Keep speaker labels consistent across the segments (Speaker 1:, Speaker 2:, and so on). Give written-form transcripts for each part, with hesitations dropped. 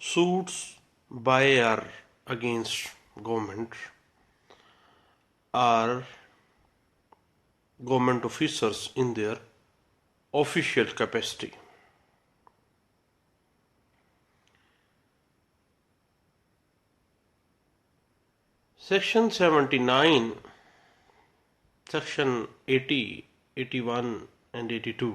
Speaker 1: suits by or against government are government officers in their official capacity. Section 79, Section 80, 81 and 82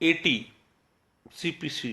Speaker 1: 80 CPC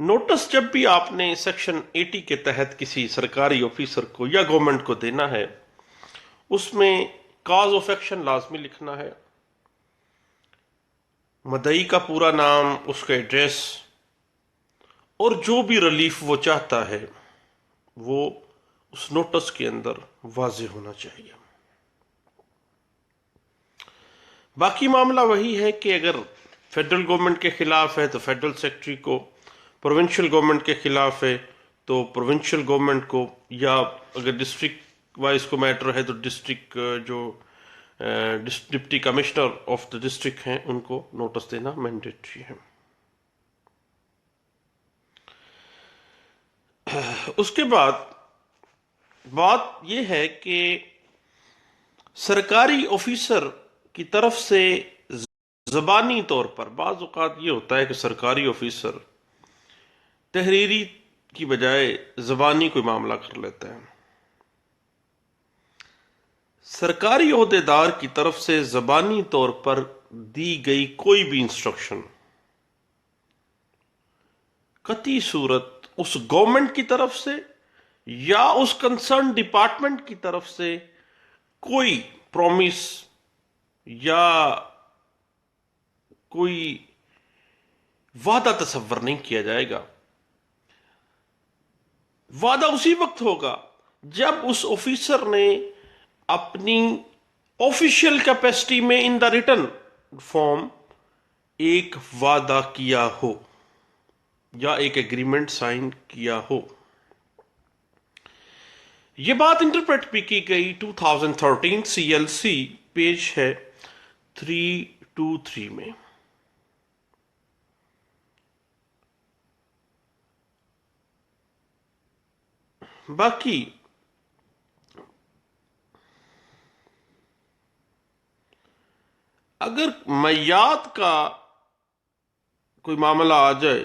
Speaker 1: notice جب بھی آپ نے section 80 کے تحت کسی سرکاری آفیسر کو یا گورنمنٹ کو دینا ہے، اس میں کاز آف ایکشن لازمی لکھنا ہے، مدعی کا پورا نام، اس کا ایڈریس، اور جو بھی ریلیف وہ چاہتا ہے وہ اس نوٹس کے اندر واضح ہونا چاہیے۔ باقی معاملہ وہی ہے کہ اگر فیڈرل گورنمنٹ کے خلاف ہے تو فیڈرل سیکرٹری کو، پروونشل گورنمنٹ کے خلاف ہے تو پروونشل گورنمنٹ کو، یا اگر ڈسٹرکٹ وائز کو میٹر ہے تو ڈسٹرکٹ جو deputy commissioner of the district ہیں ان کو نوٹس دینا مینڈیٹری ہے۔ اس کے بعد بات یہ ہے کہ سرکاری آفیسر کی طرف سے زبانی طور پر بعض اوقات یہ ہوتا ہے کہ سرکاری آفیسر تحریری کی بجائے زبانی کوئی معاملہ کر لیتا ہے۔ سرکاری عہدیدار کی طرف سے زبانی طور پر دی گئی کوئی بھی انسٹرکشن قطعی صورت اس گورنمنٹ کی طرف سے یا اس کنسرن ڈپارٹمنٹ کی طرف سے کوئی پرومس یا کوئی وعدہ تصور نہیں کیا جائے گا۔ وعدہ اسی وقت ہوگا جب اس آفیسر نے اپنی آفیشیل کیپیسٹی میں ان دا ریٹن فارم ایک وعدہ کیا ہو یا ایک ایگریمنٹ سائن کیا ہو۔ یہ بات انٹرپریٹ بھی کی گئی 2013 CLC پیج ہے 323 میں۔ باقی اگر میعاد کا کوئی معاملہ آ جائے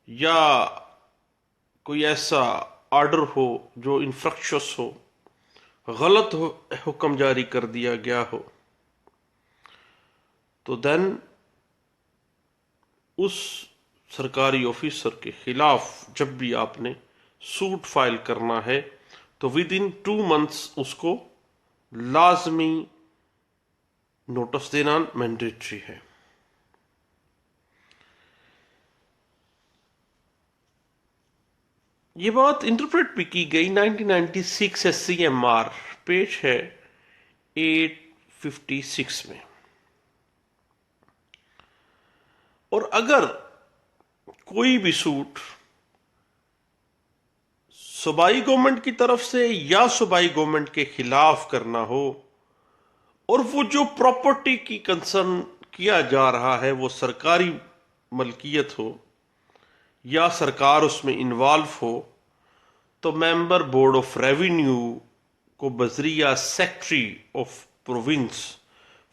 Speaker 1: یا کوئی ایسا آرڈر ہو جو انفرکشس ہو، غلط حکم جاری کر دیا گیا ہو، تو دین اس سرکاری آفیسر کے خلاف جب بھی آپ نے سوٹ فائل کرنا ہے تو ود ان 2 months اس کو لازمی نوٹس دینا مینڈیٹری ہے۔ یہ بات انٹرپریٹ بھی کی گئی 1996 SCMR پیج ہے 856 میں۔ اور اگر کوئی بھی سوٹ صوبائی گورنمنٹ کی طرف سے یا صوبائی گورنمنٹ کے خلاف کرنا ہو اور وہ جو پراپرٹی کی کنسرن کیا جا رہا ہے وہ سرکاری ملکیت ہو یا سرکار اس میں انوالو ہو، تو ممبر بورڈ آف ریونیو کو بذریعہ سیکرٹری آف پروونس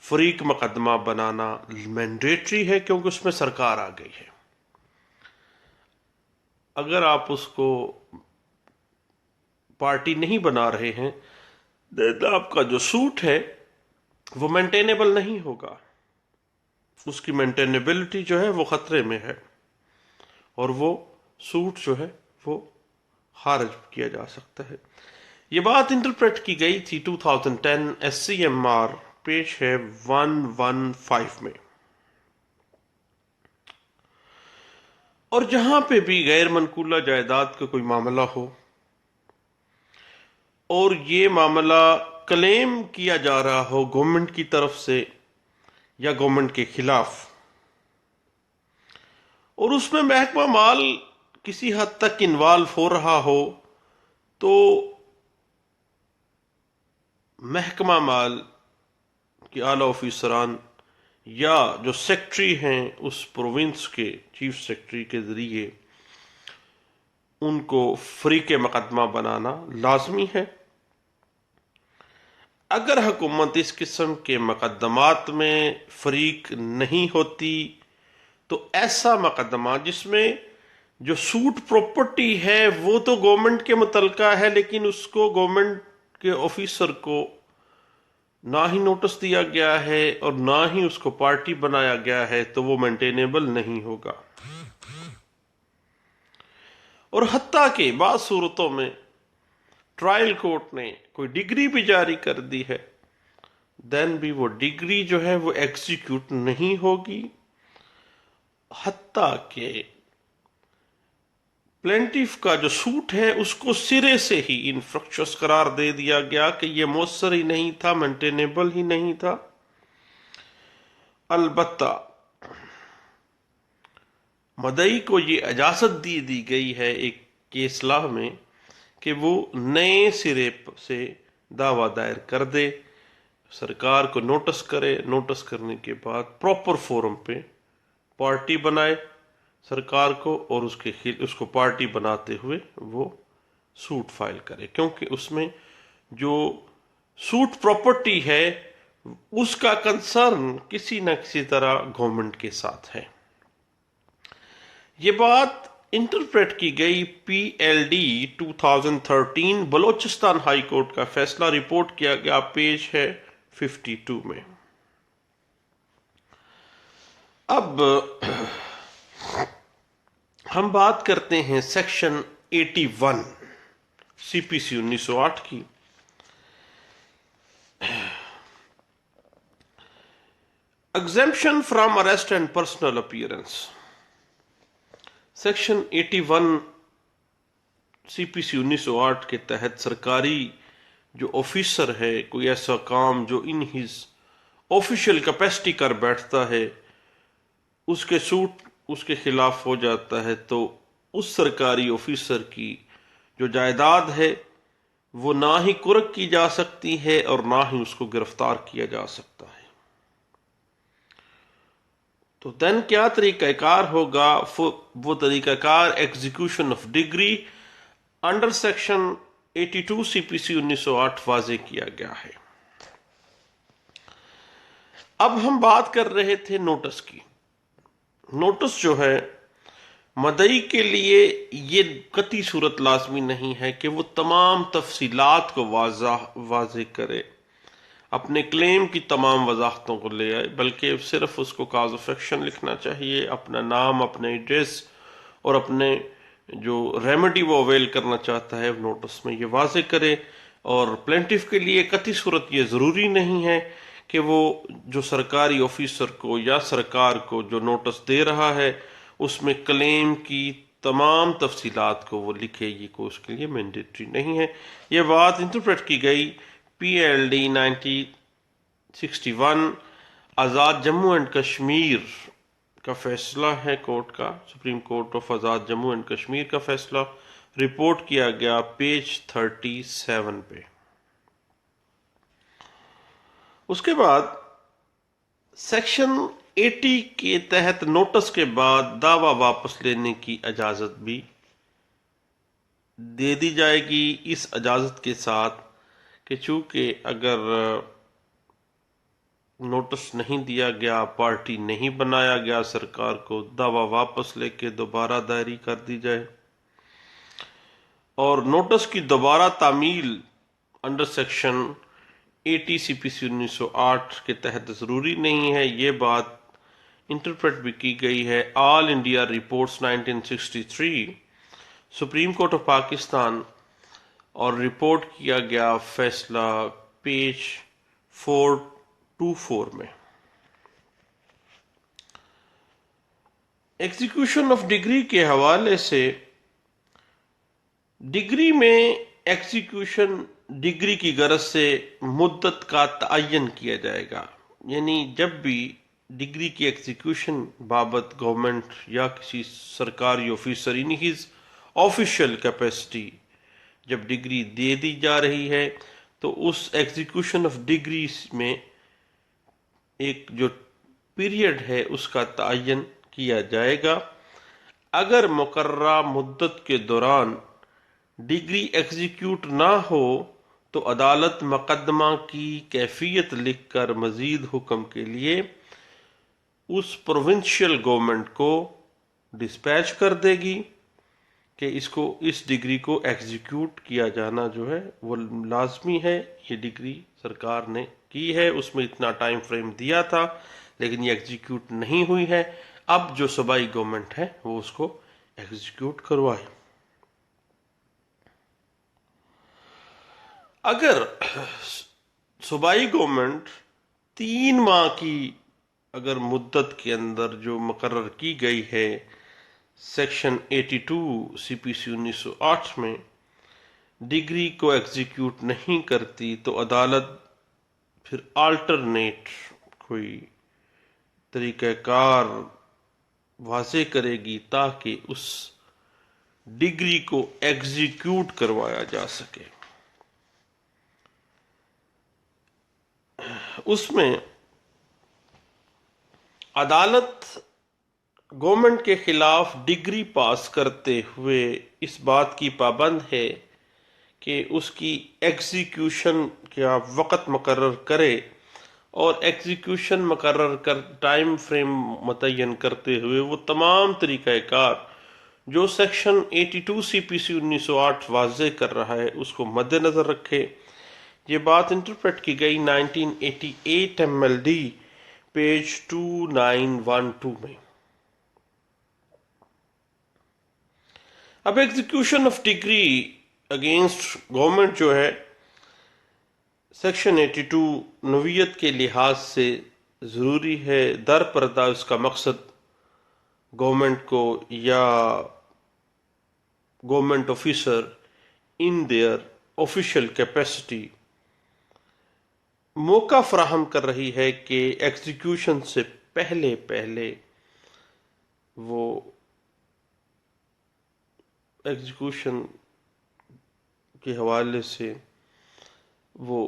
Speaker 1: فریق مقدمہ بنانا مینڈیٹری ہے، کیونکہ اس میں سرکار آ گئی ہے۔ اگر آپ اس کو پارٹی نہیں بنا رہے ہیں تو آپ کا جو سوٹ ہے وہ مینٹینیبل نہیں ہوگا، اس کی مینٹینیبلٹی جو ہے وہ خطرے میں ہے اور وہ سوٹ جو ہے وہ خارج کیا جا سکتا ہے۔ یہ بات انٹرپریٹ کی گئی تھی 2010 SCMR پیج ہے 115 میں۔ اور جہاں پہ بھی غیر منقولہ جائیداد کا کوئی معاملہ ہو اور یہ معاملہ کلیم کیا جا رہا ہو گورنمنٹ کی طرف سے یا گورنمنٹ کے خلاف، اور اس میں محکمہ مال کسی حد تک انوالو ہو رہا ہو، تو محکمہ مال کے اعلیٰ آفیسران یا جو سیکرٹری ہیں اس پروونس کے چیف سیکرٹری کے ذریعے ان کو فریق مقدمہ بنانا لازمی ہے۔ اگر حکومت اس قسم کے مقدمات میں فریق نہیں ہوتی تو ایسا مقدمہ جس میں جو سوٹ پراپرٹی ہے وہ تو گورنمنٹ کے متعلقہ ہے لیکن اس کو گورنمنٹ کے آفیسر کو نہ ہی نوٹس دیا گیا ہے اور نہ ہی اس کو پارٹی بنایا گیا ہے، تو وہ مینٹینیبل نہیں ہوگا۔ اور حتیٰ کہ بعض صورتوں میں ٹرائل کورٹ نے کوئی ڈگری بھی جاری کر دی ہے، دین بھی وہ ڈگری جو ہے وہ ایگزیکیوٹ نہیں ہوگی، حتیٰ کہ پلینٹیف کا جو سوٹ ہے اس کو سرے سے ہی انفرکشس قرار دے دیا گیا کہ یہ مؤثر ہی نہیں تھا، مینٹینیبل ہی نہیں تھا۔ البتہ مدعی کو یہ اجازت دی گئی ہے ایک کیس لاء میں کہ وہ نئے سرے سے دعویٰ دائر کر دے، سرکار کو نوٹس کرے، نوٹس کرنے کے بعد پراپر فورم پہ پارٹی بنائے سرکار کو، اور اس کو پارٹی بناتے ہوئے وہ سوٹ فائل کرے، کیونکہ اس میں جو سوٹ پراپرٹی ہے اس کا کنسرن کسی نہ کسی طرح گورنمنٹ کے ساتھ ہے۔ یہ بات انٹرپریٹ کی گئی P L D 2013 Balochistan high court کا فیصلہ رپورٹ کیا گیا، پیج ہے 52 میں۔ اب ہم بات کرتے ہیں سیکشن 81 سی پی سی 1908 کی۔ Exemption from arrest and personal appearance. Section 81 C P C 1908 کے تحت سرکاری جو آفیسر ہے، کوئی ایسا کام جو ان ہز آفیشیل کیپیسٹی کر بیٹھتا ہے، اس کے سوٹ اس کے خلاف ہو جاتا ہے، تو اس سرکاری آفیسر کی جو جائیداد ہے وہ نہ ہی قرق کی جا سکتی ہے اور نہ ہی اس کو گرفتار کیا جا سکتا ہے۔ تو دین کیا طریقہ کار ہوگا؟ وہ طریقہ کار execution of decree under section 82 C P C 1908 واضح کیا گیا ہے۔ اب ہم بات کر رہے تھے نوٹس کی۔ نوٹس جو ہے مدعی کے لیے یہ قطعی صورت لازمی نہیں ہے کہ وہ تمام تفصیلات کو واضح کرے، اپنے کلیم کی تمام وضاحتوں کو لے آئے، بلکہ صرف اس کو کاز آف ایکشن لکھنا چاہیے، اپنا نام، اپنے ایڈریس اور اپنے جو ریمیڈی وہ اویل کرنا چاہتا ہے نوٹس میں یہ واضح کرے۔ اور پلینٹیف کے لیے قطعی صورت یہ ضروری نہیں ہے کہ وہ جو سرکاری آفیسر کو یا سرکار کو جو نوٹس دے رہا ہے اس میں کلیم کی تمام تفصیلات کو وہ لکھے، یہ کوئی اس کے لیے مینڈیٹری نہیں ہے۔ یہ بات انٹرپریٹ کی گئی P L D 1961 Azad Jammu and Kashmir کا فیصلہ ہے، کورٹ کا، supreme court of Azad Jammu and Kashmir کا فیصلہ رپورٹ کیا گیا پیج 37 پہ۔ اس کے بعد سیکشن 80 کے تحت نوٹس کے بعد دعویٰ واپس لینے کی اجازت بھی دے دی جائے گی، اس اجازت کے ساتھ کہ چونکہ اگر نوٹس نہیں دیا گیا، پارٹی نہیں بنایا گیا سرکار کو، دعویٰ واپس لے کے دوبارہ دائری کر دی جائے، اور نوٹس کی دوبارہ تعمیل انڈر سیکشن 80 سی پی سی 1908 کے تحت ضروری نہیں ہے۔ یہ بات انٹرپریٹ بھی کی گئی ہے all India reports 1963 supreme court of Pakistan, اور رپورٹ کیا گیا فیصلہ پیج 424 میں۔ ایگزیکیوشن آف ڈگری کے حوالے سے ڈگری میں ایگزیکیوشن ڈگری کی غرض سے مدت کا تعین کیا جائے گا، یعنی جب بھی ڈگری کی ایگزیکیوشن بابت گورنمنٹ یا کسی سرکاری officer in his official capacity جب ڈگری دے دی جا رہی ہے تو اس ایگزیکیوشن آف ڈگری میں ایک جو پیریڈ ہے اس کا تعین کیا جائے گا۔ اگر مقررہ مدت کے دوران ڈگری ایگزیکیوٹ نہ ہو تو عدالت مقدمہ کی کیفیت لکھ کر مزید حکم کے لیے اس پروونشل گورنمنٹ کو ڈسپیچ کر دے گی کہ اس ڈگری کو ایگزیکیوٹ کیا جانا جو ہے وہ لازمی ہے۔ یہ ڈگری سرکار نے کی ہے، اس میں اتنا ٹائم فریم دیا تھا لیکن یہ ایگزیکیوٹ نہیں ہوئی ہے، اب جو صوبائی گورنمنٹ ہے وہ اس کو ایگزیکیوٹ کروائے۔ اگر صوبائی گورنمنٹ 3 ماہ کی اگر مدت کے اندر جو مقرر کی گئی ہے سیکشن 82 سی پی سی 1908 میں ڈگری کو ایگزیکیوٹ نہیں کرتی تو عدالت پھر آلٹرنیٹ کوئی طریقہ کار واضح کرے گی تاکہ اس ڈگری کو ایگزیکیوٹ کروایا جا سکے. اس میں عدالت گورنمنٹ کے خلاف ڈگری پاس کرتے ہوئے اس بات کی پابند ہے کہ اس کی ایگزیکیوشن کا وقت مقرر کرے اور ایگزیکیوشن مقرر کر ٹائم فریم متعین کرتے ہوئے وہ تمام طریقہ کار جو سیکشن 82 سی پی سی 1908 واضح کر رہا ہے اس کو مد نظر رکھے. یہ بات انٹرپریٹ کی گئی 1988 ایم ایل ڈی پیج 2912 میں. اب execution of degree against government جو ہے سیکشن 82 نوعیت کے لحاظ سے ضروری ہے. در پردہ اس کا مقصد گورنمنٹ کو یا government officer in their official capacity موقع فراہم کر رہی ہے کہ ایگزیکیوشن سے پہلے وہ ایگزیکیوشن کے حوالے سے وہ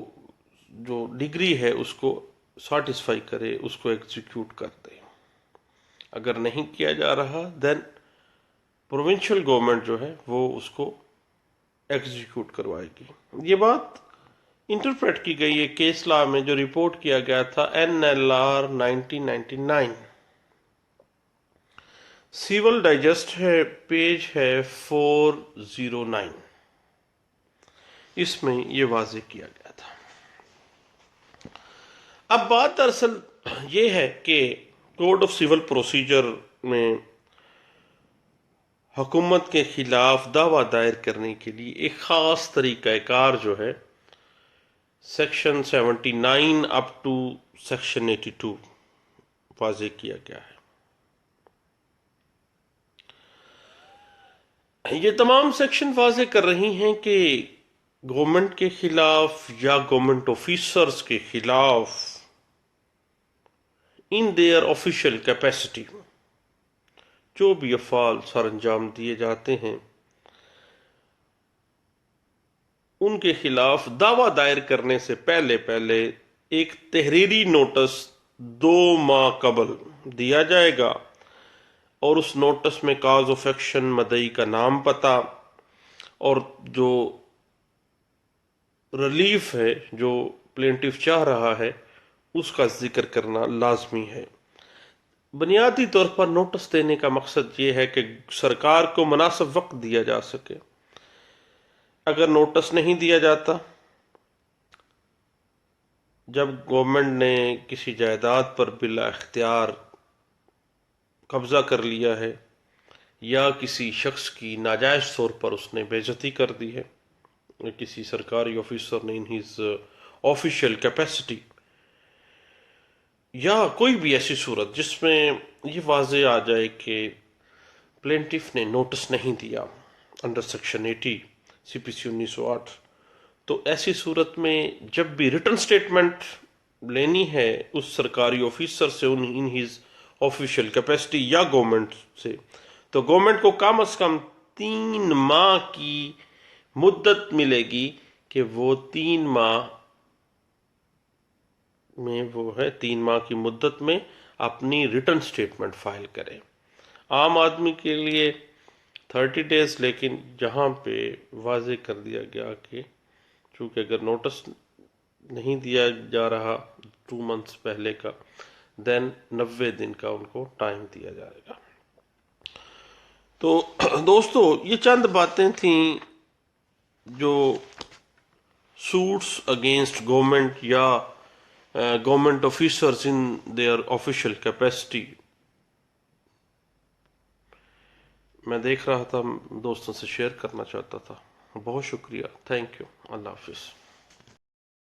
Speaker 1: جو ڈگری ہے اس کو سیٹسفائی کرے، اس کو ایگزیکیوٹ کر دے. اگر نہیں کیا جا رہا دین پروونشل گورنمنٹ جو ہے وہ اس کو ایگزیکیوٹ کروائے گی. یہ بات انٹرپریٹ کی گئی ہے کیس لا میں جو رپورٹ کیا گیا تھا NLR 1999 سیول ڈائجسٹ ہے پیج ہے 409. اس میں یہ واضح کیا گیا تھا. اب بات دراصل یہ ہے کہ کوڈ آف سول پروسیجر میں حکومت کے خلاف دعویٰ دائر کرنے کے لیے ایک خاص طریقہ کار جو ہے سیکشن 79 اپ ٹو سیکشن 82 واضح کیا گیا ہے. یہ تمام سیکشن واضح کر رہی ہیں کہ گورنمنٹ کے خلاف یا گورنمنٹ آفیسرز کے خلاف ان دیئر آفیشیل کیپیسٹی جو بھی افعال سر انجام دیے جاتے ہیں ان کے خلاف دعویٰ دائر کرنے سے پہلے ایک تحریری نوٹس 2 ماہ قبل دیا جائے گا اور اس نوٹس میں کاز آف ایکشن، مدعی کا نام، پتہ اور جو ریلیف ہے جو پلینٹیف چاہ رہا ہے اس کا ذکر کرنا لازمی ہے. بنیادی طور پر نوٹس دینے کا مقصد یہ ہے کہ سرکار کو مناسب وقت دیا جا سکے. اگر نوٹس نہیں دیا جاتا، جب گورنمنٹ نے کسی جائیداد پر بلا اختیار قبضہ کر لیا ہے یا کسی شخص کی ناجائز طور پر اس نے بے عزتی کر دی ہے، کسی سرکاری آفیسر نے ان ہز آفیشیل کیپیسٹی، یا کوئی بھی ایسی صورت جس میں یہ واضح آ جائے کہ پلینٹیف نے نوٹس نہیں دیا انڈر سیکشن 80 سی پی سی 1908، تو ایسی صورت میں جب بھی ریٹن سٹیٹمنٹ لینی ہے اس سرکاری آفیسر سے ان ہز آفیشیل کیپیسٹی یا گورنمنٹ سے، تو گورنمنٹ کو کم از کم 3 ماہ کی مدت ملے گی کہ وہ 3 ماہ میں 3 ماہ کی مدت میں اپنی ریٹن سٹیٹمنٹ فائل کرے. عام آدمی کے لیے 30 ڈیز، لیکن جہاں پہ واضح کر دیا گیا کہ چونکہ اگر نوٹس نہیں دیا جا رہا 2 منتھس پہلے کا دین 90 دن کا ان کو ٹائم دیا جائے گا. تو دوستو یہ چند باتیں تھیں جو سوٹس اگینسٹ گورنمنٹ یا government officers in their official capacity میں دیکھ رہا تھا، دوستوں سے شیئر کرنا چاہتا تھا. بہت شکریہ، تھینک یو، اللہ حافظ.